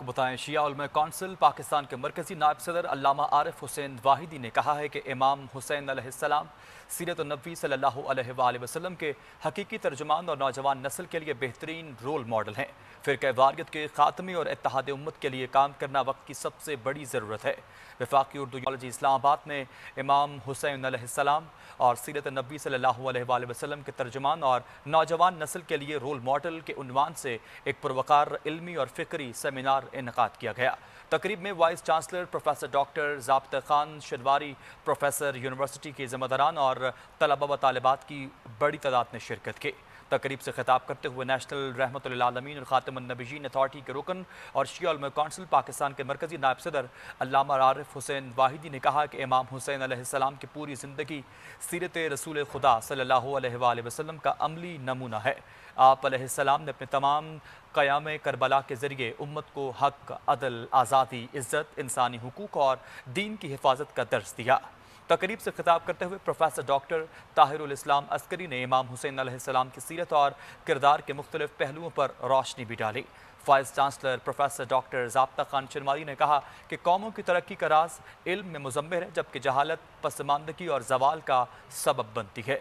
आपको बताएं, शिया उलमा कौंसिल पाकिस्तान के मरकजी नायब सदर अल्लामा आरिफ हुसैन वाहिदी ने कहा है कि इमाम हुसैन अलैहिस्सलाम सीरत नबी सल्लल्लाहु अलैहि वसल्लम के हकीकी तर्जुमान और नौजवान नस्ल के लिए बेहतरीन रोल मॉडल हैं। फ़िरक़े वारियत के ख़ात्मे और इत्तेहाद उम्मत के लिए काम करना वक्त की सबसे बड़ी ज़रूरत है। वफाकी उर्दू कॉलेज इस्लामाबाद में इमाम हुसैन अलैहिस्सलाम और सीरत नबी सल्लल्लाहु अलैहि वसल्लम के तर्जुमान और नौजवान नस्ल के लिए रोल मॉडल के उन्वान से एक पुरवकार इल्मी और फ़िक्री सेमिनार इनकाद किया गया। तकरीब में vice chancellor professor doctor Zabita Khan Shinwari, professor university के ज़िम्मेदारान और तलबा व तालिबात की बड़ी तादाद ने शिरकत की। तकरीब से खिताब करते हुए नेशनल रहमतुल लिल आलमीन और ख़ातिमुन नबिय्यीन अथॉरिटी के रुकन और शिया उलमा कौंसिल पाकिस्तान के मरकजी नायब सदर अल्लामा आरिफ हुसैन वाहिदी ने कहा कि इमाम हुसैन अलैहिस्सलाम की पूरी ज़िंदगी सीरत रसूल खुदा सल्लल्लाहु अलैहि वसल्लम का अमली नमूना है। आप अलैहिस्सलाम ने अपने तमाम क़याम करबला के ज़रिए उम्मत को हक़, अदल, आज़ादी, इज़्ज़त, इंसानी हुकूक और दीन की हिफाजत का दर्स दिया। तकरीब से खिताब करते हुए प्रोफेसर डॉक्टर ताहिरुल इस्लाम अस्करी ने इमाम हुसैन अलैहिस्सलाम की सीरत और किरदार के मुख्तलिफ पहलुओं पर रोशनी भी डाली। Vice chancellor professor doctor Zabita Khan Shinwari ने कहा कि कौमों की तरक्की का राज इल्म में मुज़म्मिर है, जबकि जहालत पसमानदगी और ज़वाल का सबब बनती है।